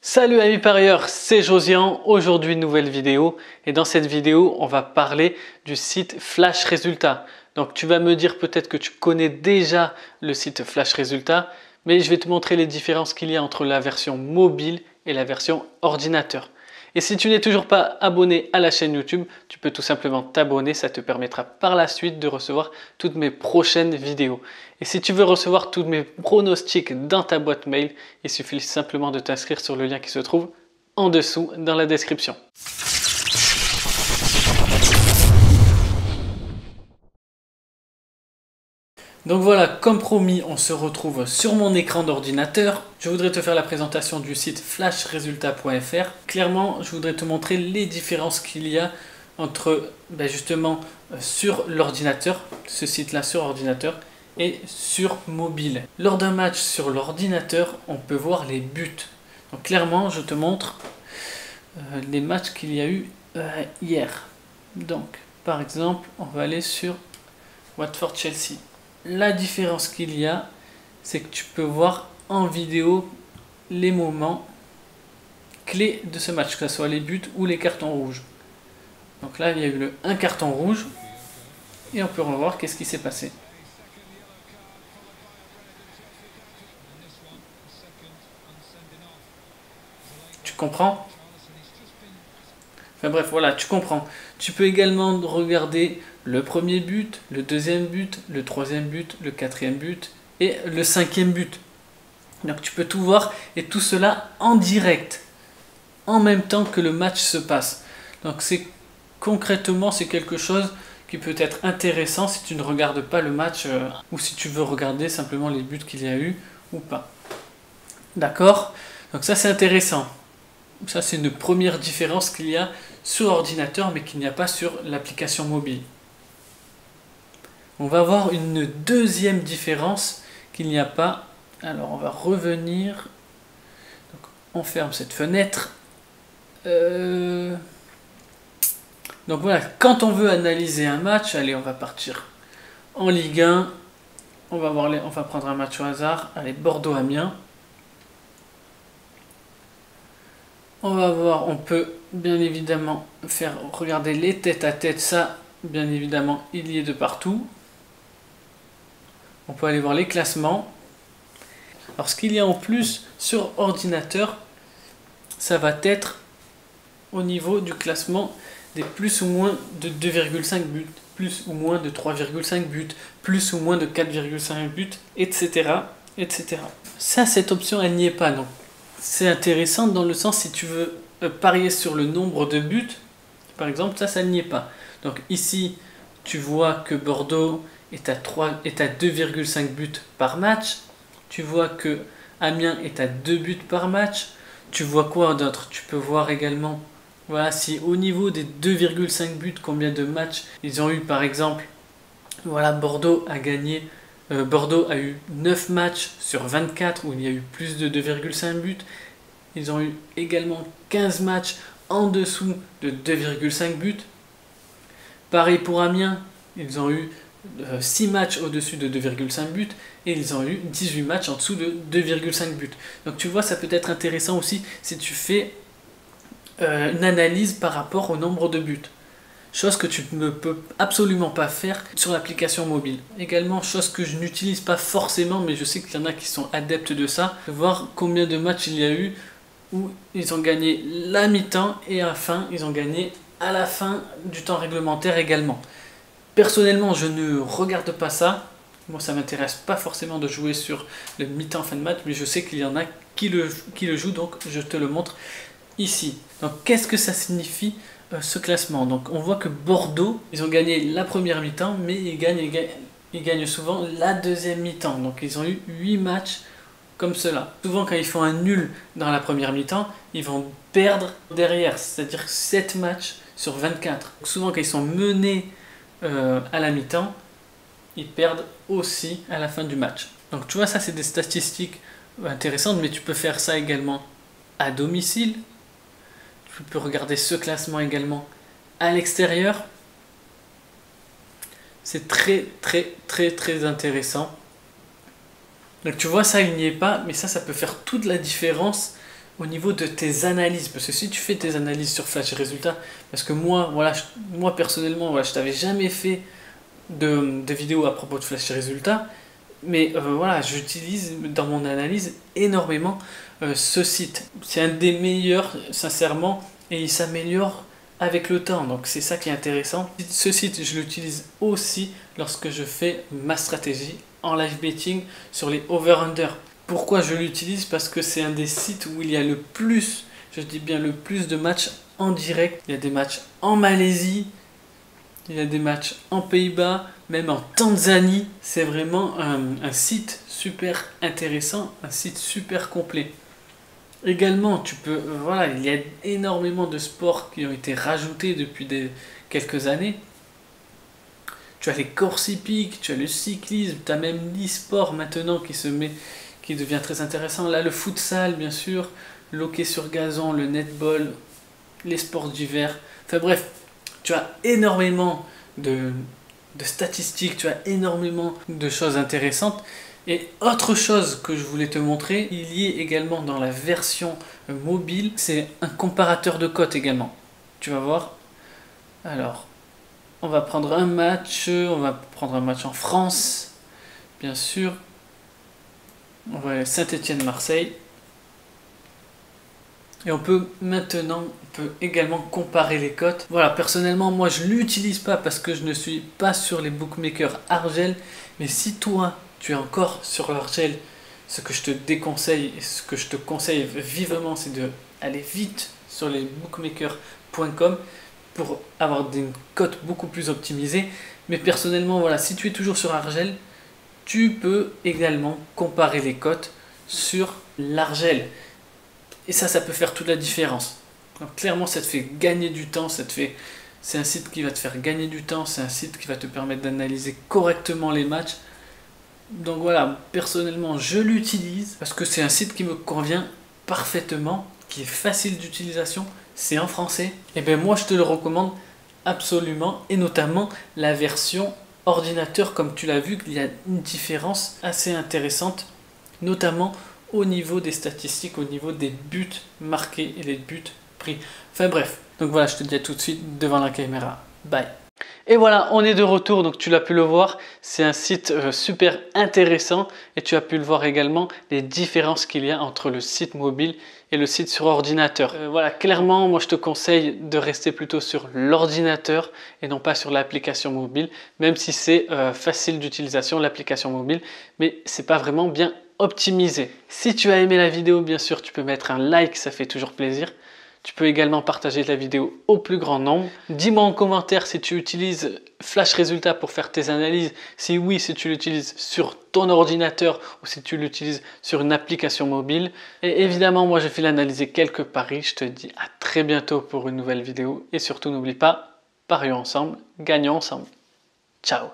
Salut amis parieurs, c'est Josian. Aujourd'hui nouvelle vidéo et dans cette vidéo on va parler du site Flash Résultats. Donc tu vas me dire peut-être que tu connais déjà le site Flash Résultats, mais je vais te montrer les différences qu'il y a entre la version mobile et la version ordinateur. Et si tu n'es toujours pas abonné à la chaîne YouTube, tu peux tout simplement t'abonner, ça te permettra par la suite de recevoir toutes mes prochaines vidéos. Et si tu veux recevoir tous mes pronostics dans ta boîte mail, il suffit simplement de t'inscrire sur le lien qui se trouve en dessous dans la description. Donc voilà, comme promis, on se retrouve sur mon écran d'ordinateur. Je voudrais te faire la présentation du site flashresultats.fr. Clairement, je voudrais te montrer les différences qu'il y a entre justement sur l'ordinateur, ce site-là sur ordinateur, et sur mobile. Lors d'un match sur l'ordinateur, on peut voir les buts. Donc clairement, je te montre les matchs qu'il y a eu hier. Donc, par exemple, on va aller sur Watford-Chelsea. La différence qu'il y a, c'est que tu peux voir en vidéo les moments clés de ce match, que ce soit les buts ou les cartons rouges. Donc là, il y a eu un carton rouge et on peut revoir qu'est-ce qui s'est passé. Tu comprends? Enfin bref, voilà, tu comprends. Tu peux également regarder le premier but, le deuxième but, le troisième but, le quatrième but et le cinquième but. Donc tu peux tout voir et tout cela en direct, en même temps que le match se passe. Donc concrètement, c'est quelque chose qui peut être intéressant si tu ne regardes pas le match ou si tu veux regarder simplement les buts qu'il y a eu ou pas. D'accord? Donc ça c'est intéressant. Ça c'est une première différence qu'il y a sur ordinateur mais qu'il n'y a pas sur l'application mobile. On va voir une deuxième différence qu'il n'y a pas. Alors on va revenir. Donc, on ferme cette fenêtre. Donc voilà, quand on veut analyser un match, allez, on va partir en Ligue 1. On va prendre un match au hasard. Allez, Bordeaux-Amiens. On va voir, on peut bien évidemment faire regarder les têtes à tête. Ça, bien évidemment, il y est de partout. On peut aller voir les classements. Alors ce qu'il y a en plus sur ordinateur, ça va être au niveau du classement des plus ou moins de 2,5 buts, plus ou moins de 3,5 buts, plus ou moins de 4,5 buts, etc., etc. Ça, cette option, elle n'y est pas, non. C'est intéressant dans le sens si tu veux parier sur le nombre de buts, par exemple, ça n'y est pas. Donc ici, tu vois que Bordeaux est à 2,5 buts par match. Tu vois que Amiens est à 2 buts par match. Tu vois quoi d'autre? Tu peux voir également, voilà, si au niveau des 2,5 buts, combien de matchs ils ont eu par exemple. Voilà, Bordeaux a eu 9 matchs sur 24 où il y a eu plus de 2,5 buts. Ils ont eu également 15 matchs en dessous de 2,5 buts. Pareil pour Amiens, ils ont eu 6 matchs au-dessus de 2,5 buts et ils ont eu 18 matchs en dessous de 2,5 buts. Donc tu vois, ça peut être intéressant aussi si tu fais une analyse par rapport au nombre de buts. Chose que tu ne peux absolument pas faire sur l'application mobile. Également, chose que je n'utilise pas forcément, mais je sais qu'il y en a qui sont adeptes de ça, de voir combien de matchs il y a eu où ils ont gagné la mi-temps et à la fin, ils ont gagné à la fin du temps réglementaire également. Personnellement, je ne regarde pas ça. Moi, ça ne m'intéresse pas forcément de jouer sur le mi-temps fin de match, mais je sais qu'il y en a qui le jouent, donc je te le montre ici. Donc, qu'est-ce que ça signifie ce classement? Donc, on voit que Bordeaux, ils ont gagné la première mi-temps, mais ils gagnent souvent la deuxième mi-temps. Donc, ils ont eu 8 matchs comme cela. Souvent, quand ils font un nul dans la première mi-temps, ils vont perdre derrière, c'est-à-dire 7 matchs sur 24. Donc, souvent, quand ils sont menés à la mi-temps, ils perdent aussi à la fin du match. Donc tu vois, ça c'est des statistiques intéressantes, mais tu peux faire ça également à domicile. Tu peux regarder ce classement également à l'extérieur. C'est très très très très intéressant. Donc tu vois, ça il n'y est pas, mais ça peut faire toute la différence au niveau de tes analyses. Parce que si tu fais tes analyses sur Flash Résultats, parce que moi, voilà, moi personnellement, voilà, je t'avais jamais fait de vidéo à propos de Flash Résultats, mais voilà, j'utilise dans mon analyse énormément ce site. C'est un des meilleurs, sincèrement, et il s'améliore avec le temps, donc c'est ça qui est intéressant. Ce site, je l'utilise aussi lorsque je fais ma stratégie en live betting sur les over-under. Pourquoi je l'utilise? Parce que c'est un des sites où il y a le plus, je dis bien le plus de matchs en direct. Il y a des matchs en Malaisie, il y a des matchs en Pays-Bas, même en Tanzanie. C'est vraiment un site super intéressant, un site super complet. Également, tu peux, voilà, il y a énormément de sports qui ont été rajoutés depuis quelques années. Tu as les courses hippiques, tu as le cyclisme, tu as même l'e-sport maintenant qui devient très intéressant. Là, le futsal, bien sûr, l'hockey sur gazon, le netball, les sports d'hiver. Enfin bref, tu as énormément de statistiques, tu as énormément de choses intéressantes. Et autre chose que je voulais te montrer, il y est également dans la version mobile, c'est un comparateur de cotes également. Tu vas voir. Alors, on va prendre un match en France, bien sûr. On va Saint-Étienne-Marseille. Et on peut également comparer les cotes. Voilà, personnellement, moi je ne l'utilise pas parce que je ne suis pas sur les bookmakers Argel. Mais si toi, tu es encore sur l'Argel, ce que je te déconseille et ce que je te conseille vivement, c'est d'aller vite sur les bookmakers.com pour avoir des cotes beaucoup plus optimisées. Mais personnellement, voilà, si tu es toujours sur Argel, tu peux également comparer les cotes sur l'Argel. Et ça peut faire toute la différence. Donc clairement, ça te fait gagner du temps, c'est un site qui va te faire gagner du temps, c'est un site qui va te permettre d'analyser correctement les matchs. Donc voilà, personnellement, je l'utilise parce que c'est un site qui me convient parfaitement, qui est facile d'utilisation, c'est en français. Et bien moi, je te le recommande absolument, et notamment la version ordinateur, comme tu l'as vu, il y a une différence assez intéressante, notamment au niveau des statistiques, au niveau des buts marqués et les buts pris. Enfin bref, donc voilà, je te dis à tout de suite devant la caméra. Bye. Et voilà, on est de retour, donc tu l'as pu le voir, c'est un site super intéressant et tu as pu le voir également, les différences qu'il y a entre le site mobile et le site sur ordinateur. Voilà, clairement, moi je te conseille de rester plutôt sur l'ordinateur et non pas sur l'application mobile, même si c'est facile d'utilisation, l'application mobile, mais c'est pas vraiment bien optimisé. Si tu as aimé la vidéo, bien sûr, tu peux mettre un like, ça fait toujours plaisir. Tu peux également partager la vidéo au plus grand nombre. Dis-moi en commentaire si tu utilises Flash Résultats pour faire tes analyses. Si oui, si tu l'utilises sur ton ordinateur ou si tu l'utilises sur une application mobile. Et évidemment, moi je fais l'analyser quelques paris. Je te dis à très bientôt pour une nouvelle vidéo. Et surtout, n'oublie pas, parions ensemble, gagnons ensemble. Ciao!